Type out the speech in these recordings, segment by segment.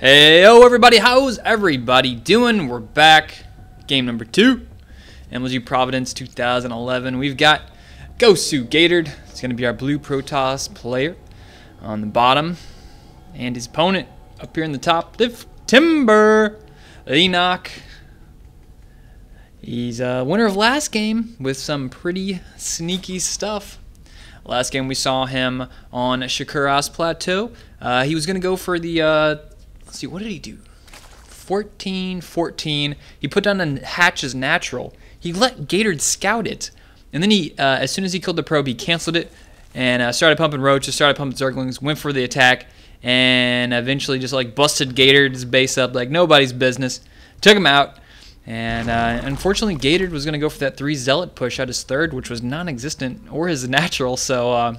Heyo everybody, how's everybody doing? We're back, game number 2, MLG Providence 2011. We've got Gatored. It's going to be our blue Protoss player on the bottom, and his opponent up here in the top, Timber, Leenock. He's a winner of last game with some pretty sneaky stuff. Last game we saw him on Shakura's Plateau. He was going to go for the, let's see, what did he do? 14-14. He put down a hatch as natural. He let Gatored scout it. And then he, as soon as he killed the probe, he canceled it and started pumping roaches, started pumping zerglings, went for the attack, and eventually just like busted Gatored's base up like nobody's business. Took him out. And unfortunately, Gatored was going to go for that 3 Zealot push out his third, which was non-existent, or his natural. So,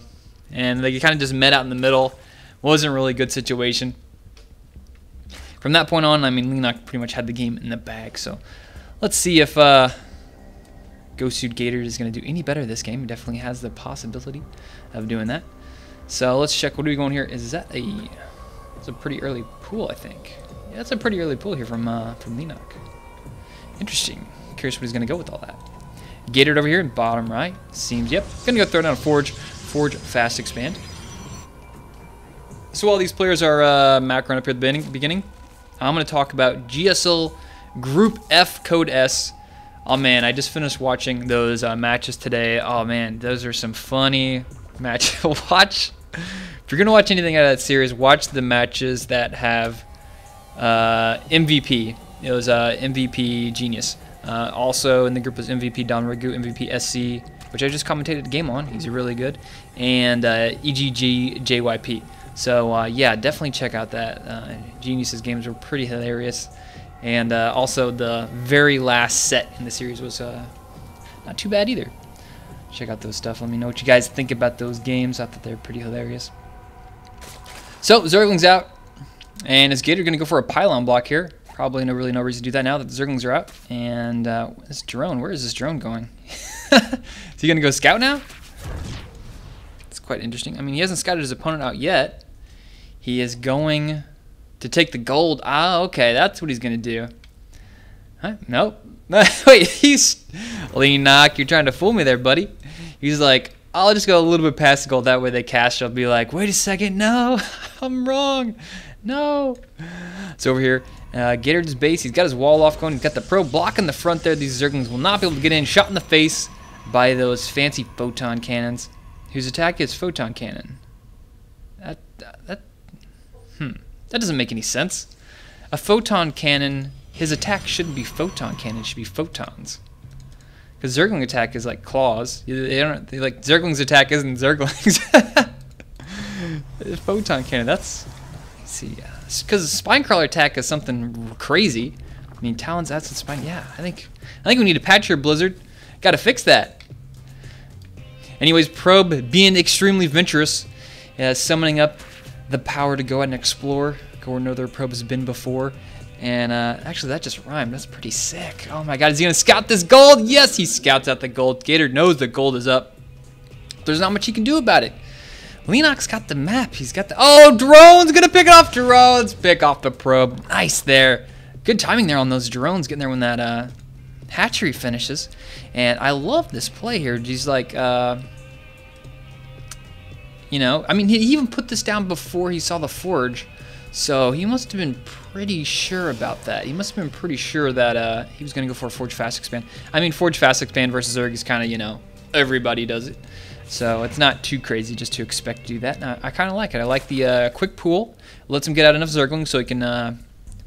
and they kind of just met out in the middle. Wasn't a really good situation. From that point on, I mean, Leenock pretty much had the game in the bag. So, let's see if Gatored is going to do any better this game. He definitely has the possibility of doing that. So let's check. What are we going here? Is that a? It's a pretty early pool, I think. Yeah, that's a pretty early pool here from Leenock. Interesting. Curious what he's going to go with all that. Gatored over here in bottom right. Seems, yep. Going to go throw down a Forge. Forge, fast expand. So while these players are macroing up here at the beginning, I'm going to talk about GSL Group F Code S. Oh man, I just finished watching those matches today. Oh man, those are some funny matches to watch. If you're going to watch anything out of that series, watch the matches that have MVP. It was MVP Genius. Also in the group was MVP Don Ragu, MVP SC, which I just commentated the game on. He's really good. And EGG JYP. So yeah, definitely check out that. Genius's games were pretty hilarious. And also the very last set in the series was not too bad either. Check out those stuff. Let me know what you guys think about those games. I thought they were pretty hilarious. So Zergling's out. And is Gatored going to go for a pylon block here? Probably no reason to do that now that the Zerglings are out. And this drone, where is this drone going? Is he going to go scout now? It's quite interesting. I mean, he hasn't scouted his opponent out yet. He is going to take the gold. Ah, okay, that's what he's going to do. Huh? Nope. Wait, he's... Leenock, you're trying to fool me there, buddy. He's like, I'll just go a little bit past the gold. That way they cast. I'll be like, wait a second. No, I'm wrong. No. So over here, Gatored's base. He's got his wall off going. He's got the probe blocking the front there. These Zerglings will not be able to get in. Shot in the face by those fancy photon cannons. Whose attack is photon cannon? That doesn't make any sense. A photon cannon, his attack shouldn't be photon cannon. It should be photons. Because Zergling attack is like claws. Like Zergling's attack isn't Zerglings. Photon cannon. That's. Let's see. Because Spinecrawler attack is something crazy. I mean, Talons, that's a spine. Yeah, I think we need to patch your Blizzard. Got to fix that. Anyways, Probe being extremely venturous, summoning up the power to go out and explore, go where no other probe has been before. And actually, that just rhymed. That's pretty sick. Oh my God, is he gonna scout this gold? Yes, he scouts out the gold. Gatored knows the gold is up. There's not much he can do about it. Leenock's got the map. He's got the... Oh, drone's going to pick it off. Drones pick off the probe. Nice there. Good timing there on those drones, getting there when that hatchery finishes. And I love this play here. He's like, you know, I mean, he even put this down before he saw the Forge. So he must have been pretty sure about that. He must have been pretty sure that he was going to go for a Forge Fast Expand. I mean, Forge Fast Expand versus Zerg is kind of, you know, everybody does it. So it's not too crazy just to expect to do that. And I kind of like it. I like the quick pool. Lets him get out enough Zerglings so he can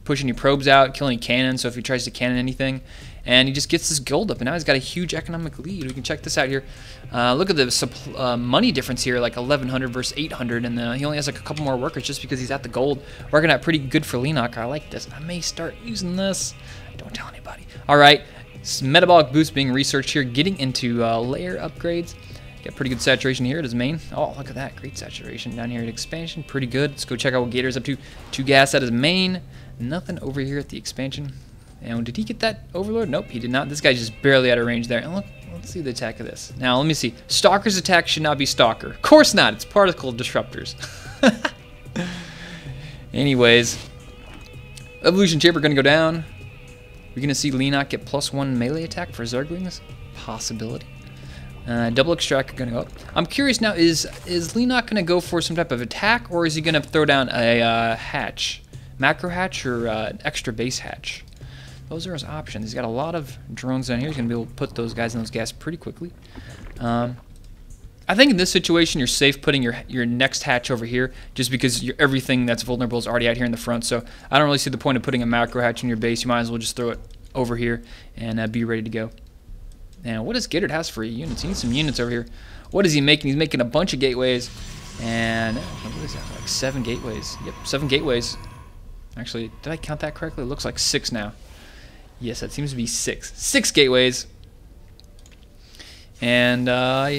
push any probes out, kill any cannons, so if he tries to cannon anything. And he just gets this gold up, and now he's got a huge economic lead. We can check this out here. Look at the money difference here, like 1,100 versus 800, and he only has like a couple more workers just because he's at the gold. Working out pretty good for Leenock. I like this. I may start using this. Don't tell anybody. All right, metabolic boost being researched here, getting into layer upgrades. Got pretty good saturation here at his main. Oh, look at that. Great saturation down here at expansion. Pretty good. Let's go check out what Gatored's up to. 2 gas at his main. Nothing over here at the expansion. And did he get that Overlord? Nope, he did not. This guy's just barely out of range there. And look, let's see the attack of this. Now, let me see. Stalker's attack should not be Stalker. Of course not. It's particle disruptors. Anyways, Evolution Chamber going to go down. We're going to see Leenock get +1 melee attack for Zerglings. Possibility. Double extract going to go up. I'm curious now, is Leenock going to go for some type of attack, or is he going to throw down a hatch? Macro hatch or extra base hatch? Those are his options. He's got a lot of drones down here. He's going to be able to put those guys in those gas pretty quickly. I think in this situation, you're safe putting your next hatch over here, just because everything that's vulnerable is already out here in the front. So I don't really see the point of putting a macro hatch in your base. You might as well just throw it over here and be ready to go. Now, what does Gatored has for units? He needs some units over here. What is he making? He's making a bunch of gateways. And what is that? Like 7 gateways. Yep, 7 gateways. Actually, did I count that correctly? It looks like 6 now. Yes, that seems to be 6. 6 gateways. And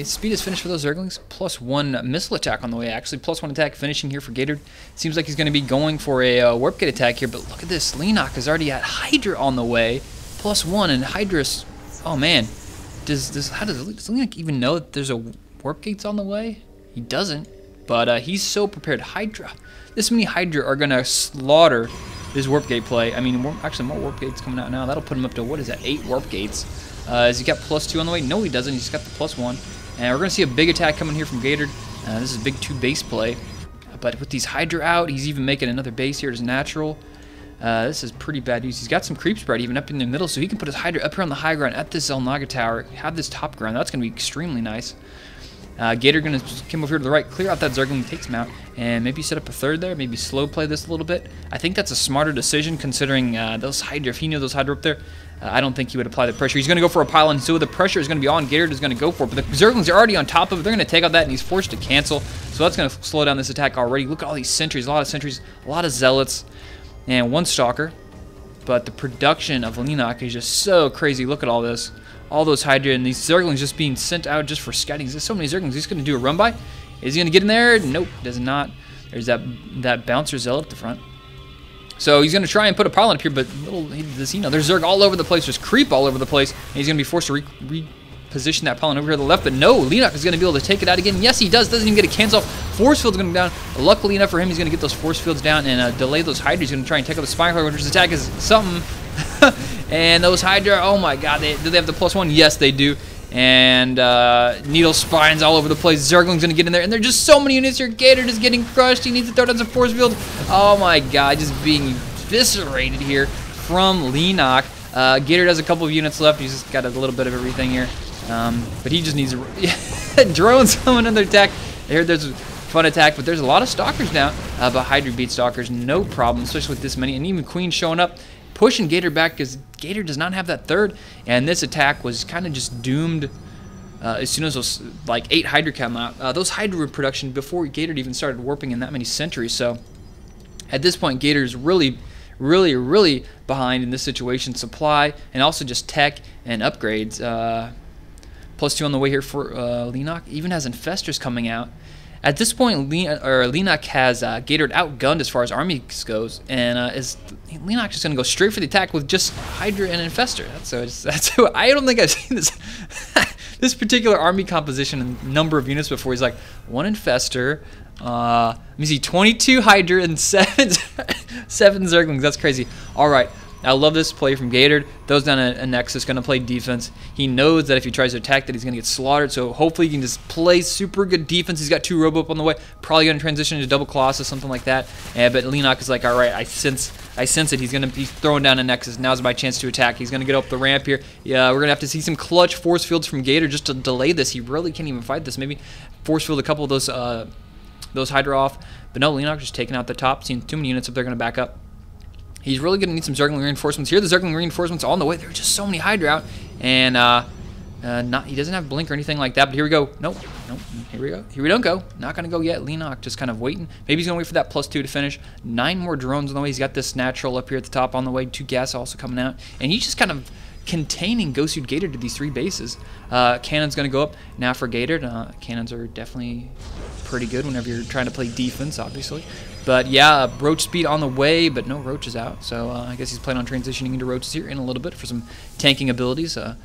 speed is finished for those Zerglings. +1 missile attack on the way, actually. +1 attack finishing here for Gatored. Seems like he's going to be going for a warp gate attack here, but look at this. Leenock is already at Hydra on the way. +1, and Hydra's... Oh, man. Does Leenock even know that there's a warp gates on the way? He doesn't, but he's so prepared. Hydra. This many Hydra are going to slaughter this warp gate play. I mean, actually, more warp gates coming out now. That'll put him up to, what is that, 8 warp gates. Has he got +2 on the way? No, he doesn't. He's got the +1. And we're going to see a big attack coming here from Gatored. This is a big 2 base play. But with these Hydra out, he's even making another base here as natural. This is pretty bad news. He's got some creep spread even up in the middle, so he can put his Hydra up here on the high ground at this Zelnaga tower, have this top ground. That's going to be extremely nice. Gatored going to come over here to the right, clear out that Zergling, takes him out, and maybe set up a third there, maybe slow play this a little bit. I think that's a smarter decision considering those Hydra, if he knew those Hydra up there, I don't think he would apply the pressure. He's going to go for a pylon, so the pressure is going to be on. Gatored is going to go for it, but the Zerglings are already on top of it. They're going to take out that, and he's forced to cancel, so that's going to slow down this attack already. Look at all these sentries, a lot of sentries, a lot of zealots, and 1 stalker. But the production of Leenock is just so crazy. Look at all this. All those Hydra and these Zerglings just being sent out just for scouting. There's so many Zerglings. He's going to do a run by. Is he going to get in there? Nope, does not. There's that bouncer zealot at the front. So he's going to try and put a pylon up here, but little does he know, there's Zerg all over the place. There's creep all over the place. And he's going to be forced to reposition that pylon over here to the left. But no, Leenock is going to be able to take it out again. Yes, he does. Doesn't even get a cancel off. Force field's going to go down. Luckily enough for him, he's going to get those force fields down and delay those Hydra. He's going to try and take out the Spine Crawler, which attack is something. And those Hydra, oh my god, do they have the +1? Yes, they do. And needle spines all over the place. Zergling's going to get in there. And there's just so many units here. Gatored is getting crushed. He needs to throw down some force field. Oh my god, just being eviscerated here from Leenock. Gatored has a couple of units left. He's just got a little bit of everything here. But he just needs drones coming in their attack. I heard there's a fun attack, but there's a lot of stalkers now. But Hydra beat stalkers, no problem, especially with this many. And even Queen showing up, pushing Gatored back because Gatored does not have that third. And this attack was kind of just doomed as soon as those like 8 Hydra come out. Those Hydra production before Gatored even started warping in that many sentries. So at this point, Gatored is really behind in this situation. Supply and also just tech and upgrades. +2 on the way here for Leenock. Even has Infestors coming out. At this point, Leenock has Gatored outgunned as far as armies goes, and Leenock just going to go straight for the attack with just Hydra and Infestor. I don't think I've seen this this particular army composition and number of units before. He's like 1 Infestor, let me see, 22 Hydra and 7 Zerglings. That's crazy. All right. I love this play from Gatored. Throws down a Nexus, going to play defense. He knows that if he tries to attack that he's going to get slaughtered, so hopefully he can just play super good defense. He's got 2 Robo up on the way. Probably going to transition into double Colossus, something like that. But Leenock is like, all right, I sense it. He's going to be throwing down a Nexus. Now's my chance to attack. He's going to get up the ramp here. Yeah, we're going to have to see some clutch force fields from Gatored just to delay this. He really can't even fight this. Maybe force field a couple of those Hydra off. But no, Leenock just taking out the top. Seeing too many units up there going to back up. He's really going to need some Zergling reinforcements here. The Zergling reinforcements are on the way. There are just so many Hydra out. And he doesn't have blink or anything like that. But here we go. Nope. Here we go. Here we don't go. Not going to go yet. Leenock just kind of waiting. Maybe he's going to wait for that +2 to finish. 9 more drones on the way. He's got this natural up here at the top on the way. 2 gas also coming out. And he's just kind of containing Ghost Gatored to these 3 bases. Cannon's going to go up now for Gatored. Cannons are definitely pretty good whenever you're trying to play defense, obviously. But yeah, Roach speed on the way, but no Roaches out. So I guess he's planning on transitioning into Roaches here in a little bit for some tanking abilities. A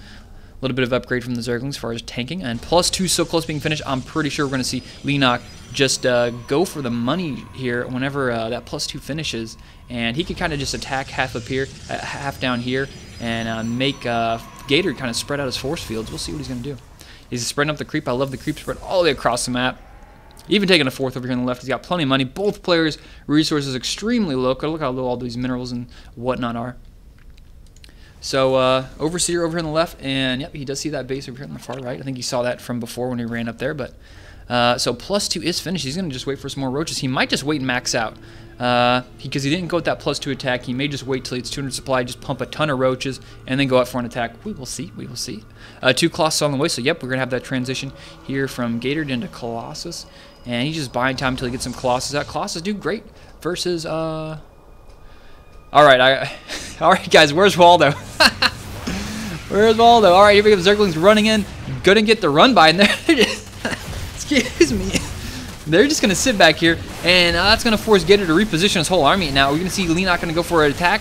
little bit of upgrade from the Zerglings as far as tanking. And +2 so close being finished. I'm pretty sure we're going to see Leenock just go for the money here whenever that +2 finishes, and he could kind of just attack half up here, half down here, and make Gatored kind of spread out his force fields. We'll see what he's going to do. He's spreading up the creep. I love the creep spread all the way across the map. Even taking a 4th over here on the left. He's got plenty of money. Both players' resources extremely low. Look how low all these minerals and whatnot are. So Overseer over here on the left, and yep, he does see that base over here on the far right. I think he saw that from before when he ran up there. But so +2 is finished. He's going to just wait for some more roaches. He might just wait and max out because he didn't go with that +2 attack. He may just wait till it's 200 supply, just pump a ton of roaches, and then go out for an attack. We will see. We will see. 2 Colossus on the way. So yep, we're going to have that transition here from Gatored into Colossus. And he's just buying time until he gets some Colossus out. Colossus do great versus, all right, guys, where's Waldo? Where's Waldo? All right, here we go. Zerglings running in. Gonna get the run by, and they're just, excuse me. They're just gonna sit back here, and that's gonna force Gatored to reposition his whole army. Now, we're gonna see Leenock gonna go for an attack,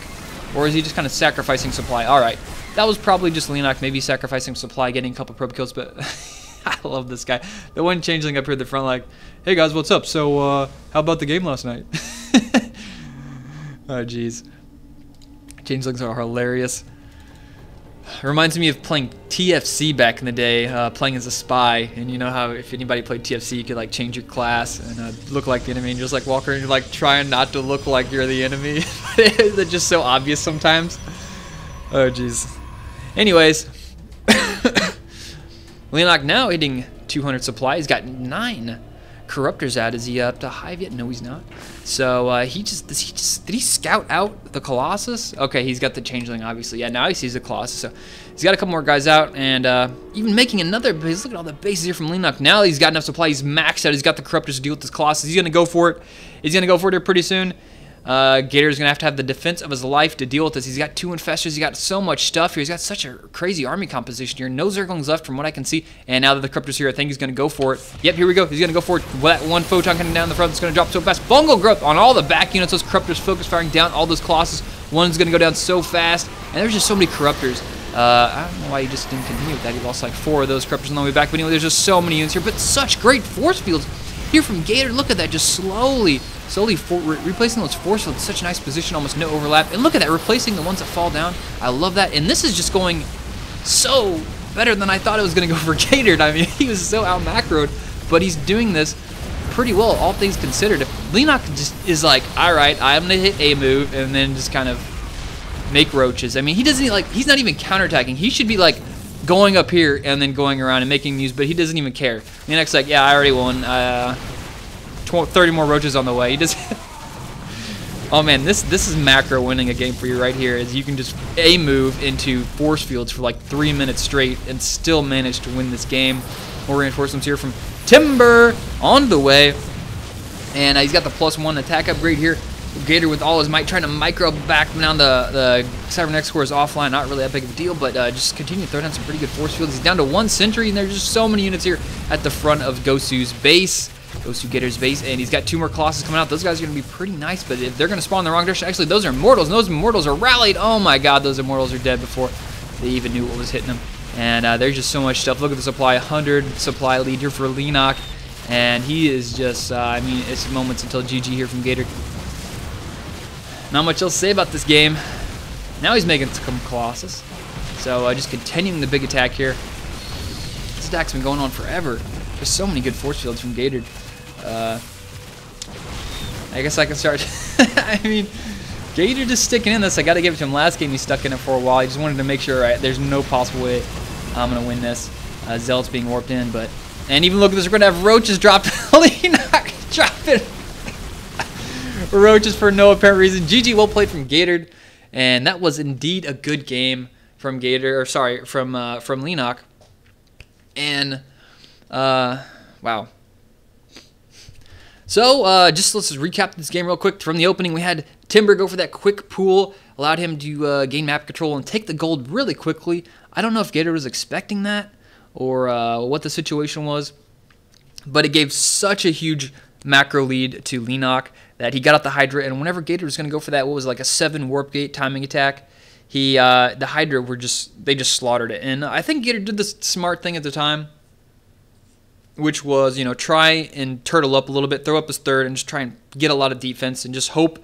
or is he just kind of sacrificing supply? All right, that was probably just Leenock maybe sacrificing supply, getting a couple probe kills, but I love this guy. The one changeling up here at the front, like, hey guys, what's up? So, how about the game last night? Oh, jeez. Changelings are hilarious. Reminds me of playing TFC back in the day, playing as a spy. And you know how if anybody played TFC, you could like change your class and look like the enemy, and just like walk around and like trying not to look like you're the enemy. It's just so obvious sometimes. Oh, jeez. Anyways. Leenock now hitting 200 supply. He's got 9 corruptors out. Is he up to hive yet? No, he's not. So did he scout out the Colossus? Okay, he's got the changeling obviously. Yeah, now he sees the Colossus. So he's got a couple more guys out, and even making another base. Look at all the bases here from Leenock. Now he's got enough supply. He's maxed out. He's got the corruptors to deal with this Colossus. He's gonna go for it. He's gonna go for it here pretty soon. Gator's gonna have to have the defense of his life to deal with this. He's got 2 infestors. He's got so much stuff here. He's got such a crazy army composition here. No Zerglings left from what I can see. And now that the corruptor's here, I think he's gonna go for it. Yep, here we go. He's gonna go for it. That one photon coming down the front. It's gonna drop so fast. Fungal growth on all the back units. Those corruptors focus firing down all those Colossus. One's gonna go down so fast. And there's just so many corruptors. I don't know why he just didn't continue with that. He lost like 4 of those corruptors on the way back. But anyway, there's just so many units here. But such great force fields here from Gatored. Look at that, just slowly replacing those force fields. Such a nice position, almost no overlap. And look at that, replacing the ones that fall down. I love that. And this is just going so better than I thought it was going to go for Gatored. I mean, he was so out macroed, but he's doing this pretty well, all things considered. If Leenock just is like, all right, I'm going to hit a move and then just kind of make roaches. I mean, he doesn't like, he's not even counterattacking. He should be like going up here and then going around and making moves, but he doesn't even care. Leenock's like, yeah, I already won. 30 more roaches on the way. He just oh man, this is macro winning a game for you right here, as you can just move into force fields for like 3 minutes straight and still manage to win this game. More reinforcements here from Timber on the way, and he's got the +1 attack upgrade here. Gatored with all his might trying to micro back down the Cybernetic core is offline. Not really that big of a deal, but just continue to throw down some pretty good force fields. He's down to 1 sentry, and there's just so many units here at the front of Gosu's base. Goes to Gator's base, and he's got 2 more Colossus coming out. Those guys are going to be pretty nice, but if they're going to spawn in the wrong direction, actually, those are Immortals, and those Immortals are rallied. Oh my god, those Immortals are dead before they even knew what was hitting them. And there's just so much stuff. Look at the supply, 100 supply lead here for Leenock, and he is just, I mean, it's moments until GG here from Gatored. Not much else to say about this game. Now he's making some Colossus, so just continuing the big attack here. This attack's been going on forever. There's so many good force fields from Gatored. I guess I can start. I mean, Gatored just sticking in this. I got to give it to him. Last game he stuck in it for a while. I just wanted to make sure there's no possible way I'm going to win this. Zealot's being warped in, but... And even look at this, we're going to have roaches dropped. Leenock dropping roaches for no apparent reason. GG, well played from Gatored. And that was indeed a good game from Gatored, or sorry, from Leenock. And, wow. So, let's just recap this game real quick. From the opening, we had Timber go for that quick pool, allowed him to gain map control and take the gold really quickly. I don't know if Gatored was expecting that or what the situation was, but it gave such a huge macro lead to Leenock that he got out the Hydra, and whenever Gatored was going to go for that, what was it, like a 7 warp gate timing attack, the Hydra they just slaughtered it. And I think Gatored did the smart thing at the time. which was, try and turtle up a little bit, throw up his third, and just try and get a lot of defense and just hope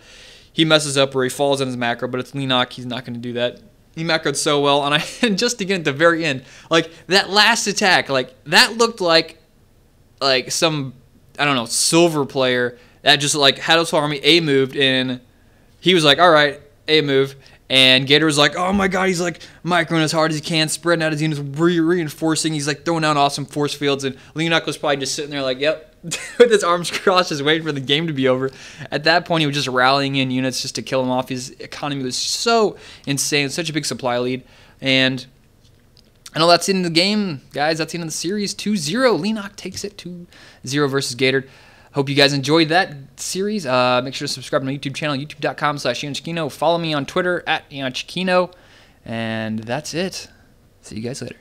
he messes up or he falls on his macro. But it's Leenock. He's not going to do that. He macroed so well, and just again at the very end, like that last attack, like that looked like some, I don't know, silver player that just like had his whole army A moved, and he was like, all right, A move. And Gator was like, oh my god, he's like microing as hard as he can, spreading out his units, reinforcing. He's like throwing out awesome force fields. And Leenock was probably just sitting there like, yep, with his arms crossed, just waiting for the game to be over. At that point, he was just rallying in units just to kill him off. His economy was so insane, such a big supply lead. And I know that's the end of the game, guys. That's the end of the series. 2-0. Leenock takes it 2-0 versus Gatored. Hope you guys enjoyed that series. Make sure to subscribe to my YouTube channel, youtube.com/EonShiKeno. Follow me on Twitter @EonShiKeno. And that's it. See you guys later.